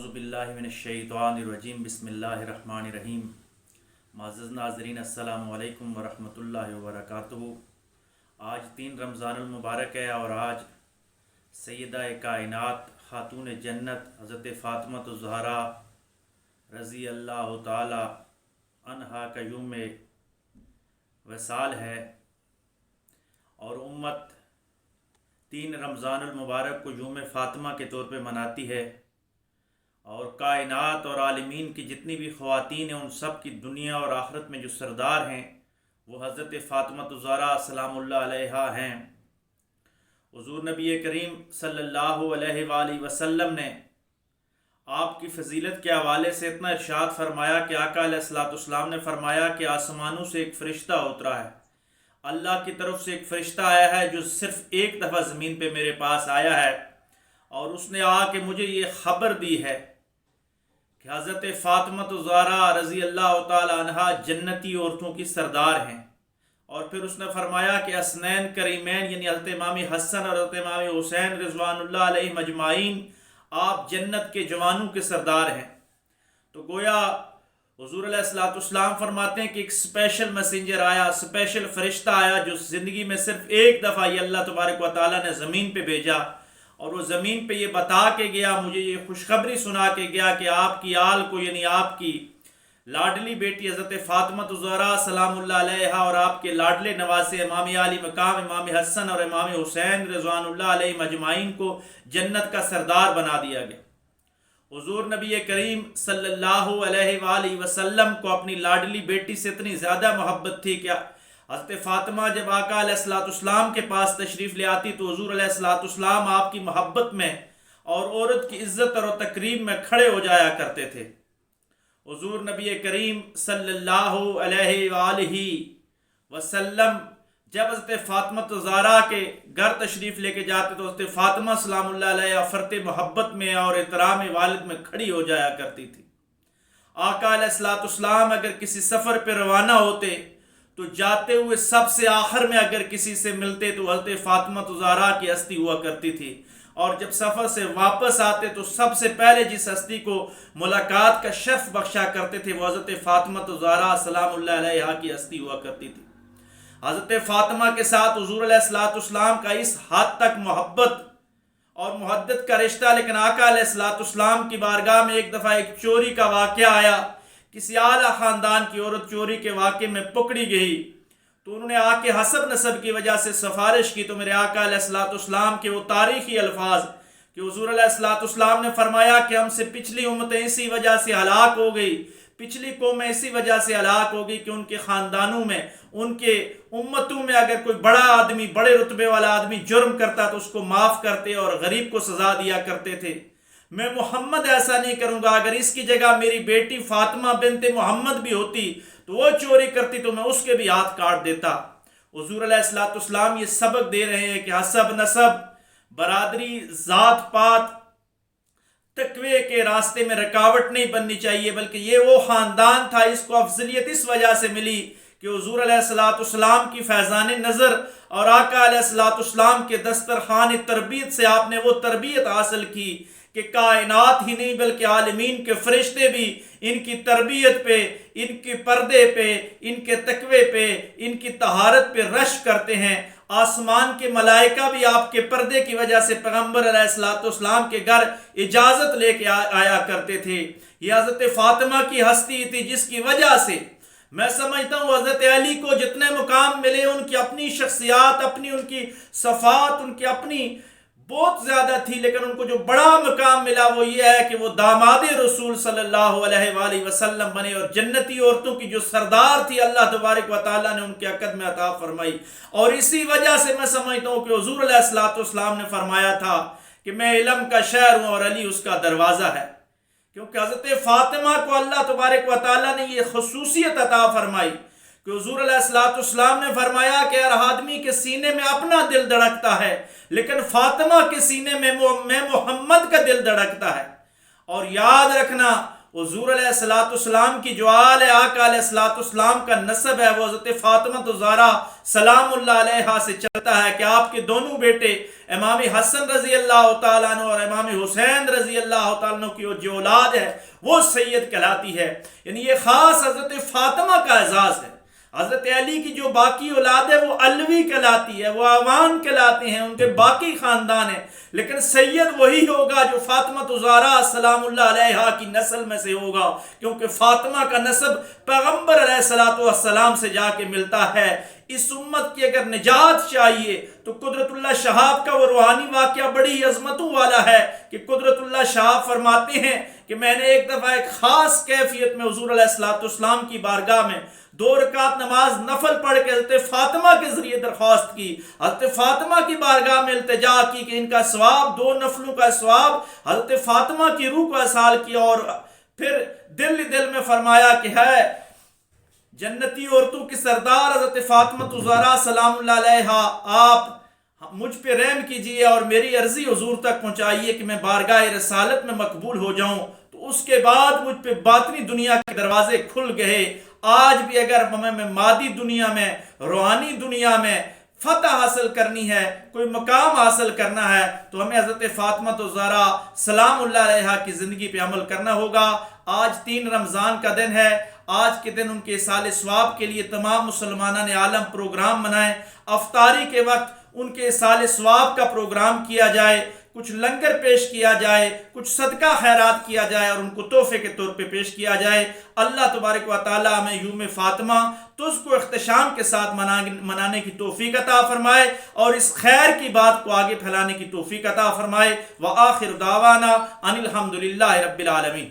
اعوذ باللہ من الشیطان الرجیم بسم اللہ الرحمن الرحیم۔ معزز ناظرین السلام علیکم ورحمۃ اللہ وبرکاتہ۔ آج 3 رمضان المبارک ہے اور آج سیدہ کائنات خاتون جنت حضرت فاطمہ الزہرا رضی اللہ تعالی عنہا کا یوم وصال ہے، اور امت 3 رمضان المبارک کو یوم فاطمہ کے طور پہ مناتی ہے، اور کائنات اور عالمین کی جتنی بھی خواتین ہیں ان سب کی دنیا اور آخرت میں جو سردار ہیں وہ حضرت فاطمہ الزہرا سلام اللہ علیہا ہیں۔ حضور نبی کریم صلی اللہ علیہ وآلہ وسلم نے آپ کی فضیلت کے حوالے سے اتنا ارشاد فرمایا کہ آقا علیہ الصلوۃ والسلام نے فرمایا کہ آسمانوں سے ایک فرشتہ اترا ہے، اللہ کی طرف سے ایک فرشتہ آیا ہے جو صرف ایک دفعہ زمین پہ میرے پاس آیا ہے، اور اس نے آ کے مجھے یہ خبر دی ہے کہ حضرت فاطمہ الزہرا رضی اللہ تعالی عنہا جنتی عورتوں کی سردار ہیں۔ اور پھر اس نے فرمایا کہ حسنین کریمین یعنی حضرت امام حسن اور حضرت امام حسین رضوان اللہ علیہ مجمعین آپ جنت کے جوانوں کے سردار ہیں۔ تو گویا حضور علیہ الصلوۃ والسلام فرماتے ہیں کہ ایک اسپیشل میسنجر آیا، اسپیشل فرشتہ آیا جو زندگی میں صرف ایک دفعہ یہ اللہ تبارک و تعالیٰ نے زمین پہ بھیجا، اور وہ زمین پہ یہ بتا کے گیا، مجھے یہ خوشخبری سنا کے گیا کہ آپ کی آل کو یعنی آپ کی لاڈلی بیٹی حضرت فاطمہ الزہرا سلام اللہ علیہا اور آپ کے لاڈلے نواسے امام علی مقام امام حسن اور امام حسین رضوان اللہ علیہ مجمعین کو جنت کا سردار بنا دیا گیا۔ حضور نبی کریم صلی اللہ علیہ وآلہ وسلم کو اپنی لاڈلی بیٹی سے اتنی زیادہ محبت تھی کہ حضرت فاطمہ جب آقا علیہ الصلوۃ والسلام کے پاس تشریف لے آتی تو حضور علیہ الصلوۃ والسلام آپ کی محبت میں اور عورت کی عزت اور تکریم میں کھڑے ہو جایا کرتے تھے۔ حضور نبی کریم صلی اللہ علیہ وآلہ وسلم جب حضرت فاطمہ الزہرا کے گھر تشریف لے کے جاتے تو حضرت فاطمہ سلام اللہ علیہ فرط محبت میں اور احترام والد میں کھڑی ہو جایا کرتی تھی۔ آقا علیہ الصلوۃ والسلام اگر کسی سفر پہ روانہ ہوتے تو جاتے ہوئے سب سے آخر میں اگر کسی سے ملتے تو حضرت فاطمہ الزہرا کی ہستی ہوا کرتی تھی، اور جب سفر سے واپس آتے تو سب سے پہلے جس ہستی کو ملاقات کا شرف بخشا کرتے تھے وہ حضرت فاطمہ الزہرا سلام اللہ علیہا کی ہستی ہوا کرتی تھی۔ حضرت فاطمہ کے ساتھ حضور علیہ الصلوۃ والسلام کا اس حد تک محبت اور محبت کا رشتہ، لیکن آقا علیہ الصلوۃ والسلام کی بارگاہ میں ایک دفعہ ایک چوری کا واقعہ آیا، کسی اعلیٰ خاندان کی عورت چوری کے واقعے میں پکڑی گئی، تو انہوں نے آ کے حسب نسب کی وجہ سے سفارش کی، تو میرے آقا علیہ الصلوۃ والسلام کے وہ تاریخی الفاظ کہ حضور علیہ الصلوۃ والسلام نے فرمایا کہ ہم سے پچھلی امتیں اسی وجہ سے ہلاک ہو گئی، پچھلی قومیں اسی وجہ سے ہلاک ہو گئی کہ ان کے خاندانوں میں ان کے امتوں میں اگر کوئی بڑا آدمی بڑے رتبے والا آدمی جرم کرتا تو اس کو معاف کرتے اور غریب کو سزا دیا کرتے تھے۔ میں محمد ایسا نہیں کروں گا، اگر اس کی جگہ میری بیٹی فاطمہ بنت محمد بھی ہوتی تو وہ چوری کرتی تو میں اس کے بھی ہاتھ کاٹ دیتا۔ حضور علیہ الصلوۃ والسلام یہ سبق دے رہے ہیں کہ حسب نسب، برادری، ذات پات، تقوی کے راستے میں رکاوٹ نہیں بننی چاہیے، بلکہ یہ وہ خاندان تھا، اس کو افضلیت اس وجہ سے ملی کہ حضور علیہ الصلوۃ والسلام کی فیضان نظر اور آقا علیہ الصلوۃ والسلام کے دسترخوان تربیت سے آپ نے وہ تربیت حاصل کی کہ کائنات ہی نہیں بلکہ عالمین کے فرشتے بھی ان کی تربیت پہ، ان کے پردے پہ، ان کے تقوی پہ، ان کی طہارت پہ رشک کرتے ہیں۔ آسمان کے ملائکہ بھی آپ کے پردے کی وجہ سے پیغمبر علیہ الصلوۃ والسلام کے گھر اجازت لے کے آیا کرتے تھے۔ یہ حضرت فاطمہ کی ہستی تھی جس کی وجہ سے میں سمجھتا ہوں حضرت علی کو جتنے مقام ملے، ان کی اپنی شخصیات، اپنی ان کی صفات، ان کی اپنی بہت زیادہ تھی، لیکن ان کو جو بڑا مقام ملا وہ یہ ہے کہ وہ داماد رسول صلی اللہ علیہ وآلہ وسلم بنے، اور جنتی عورتوں کی جو سردار تھی اللہ تبارک و تعالیٰ نے ان کے عقد میں عطا فرمائی۔ اور اسی وجہ سے میں سمجھتا ہوں کہ حضور علیہ الصلوۃ والسلام نے فرمایا تھا کہ میں علم کا شہر ہوں اور علی اس کا دروازہ ہے، کیونکہ حضرت فاطمہ کو اللہ تبارک و تعالیٰ نے یہ خصوصیت عطا فرمائی کہ حضور علیہ الصلوۃ والسلام نے فرمایا کہ ہر آدمی کے سینے میں اپنا دل دھڑکتا ہے، لیکن فاطمہ کے سینے میں محمد کا دل دھڑکتا ہے۔ اور یاد رکھنا حضور علیہ السلام کی جو آل آقا علیہ السلام کا نسب ہے وہ حضرت فاطمہ الزہرا سلام اللہ علیہا سے چلتا ہے کہ آپ کے دونوں بیٹے امام حسن رضی اللہ تعالیٰ عنہ اور امام حسین رضی اللہ تعالیٰ عنہ کی جو اولاد ہے وہ سید کہلاتی ہے. یعنی یہ خاص حضرت فاطمہ کا اعزاز ہے. حضرت علی کی جو باقی اولاد ہے وہ علوی کہلاتی ہے، وہ عوان کہلاتے ہیں، ان کے باقی خاندان ہیں، لیکن سید وہی ہوگا جو فاطمہ الزہرا سلام اللہ علیہا کی نسل میں سے ہوگا، کیونکہ فاطمہ کا نسب پیغمبر علیہ السلام سے جا کے ملتا ہے. اس امت کی اگر نجات چاہیے تو قدرت اللہ شہاب کا وہ روحانی واقعہ بڑی عظمتوں والا ہے کہ قدرت اللہ شہاب فرماتے ہیں کہ میں نے ایک دفعہ ایک خاص کیفیت میں حضور علیہ السلام کی بارگاہ میں 2 رکعت نماز نفل پڑھ کے حضرت فاطمہ کے ذریعے درخواست کی، حضرت فاطمہ کی بارگاہ میں التجا کی کہ ان کا ثواب 2 نفلوں کا ثواب حضرت فاطمہ کی روح کو اصال کیا، اور پھر دل میں فرمایا کہ ہے جنتی عورتوں کی سردار حضرت فاطمہ الزہرا سلام اللہ علیہا، آپ مجھ پہ رحم کیجئے اور میری عرضی حضور تک پہنچائیے کہ میں بارگاہ رسالت میں مقبول ہو جاؤں. تو اس کے بعد مجھ پہ باطنی دنیا کے دروازے کھل گئے. آج بھی اگر ہمیں مادی دنیا میں، روحانی دنیا میں فتح حاصل کرنی ہے، کوئی مقام حاصل کرنا ہے، تو ہمیں حضرت فاطمہ الزہرا سلام اللہ علیہا کی زندگی پہ عمل کرنا ہوگا. آج 3 رمضان کا دن ہے. آج کے دن ان کے اصال ثواب کے لیے تمام مسلمانان عالم پروگرام منائیں. افطاری کے وقت ان کے اصال ثواب کا پروگرام کیا جائے، کچھ لنگر پیش کیا جائے، کچھ صدقہ خیرات کیا جائے اور ان کو تحفے کے طور پہ پیش کیا جائے. اللہ تبارک و تعالیٰ ہمیں یوم فاطمہ تجھ کو اختشام کے ساتھ منانے کی توفیق عطا فرمائے اور اس خیر کی بات کو آگے پھیلانے کی توفیق عطا فرمائے. وآخر دعوانا ان الحمدللہ رب العالمین.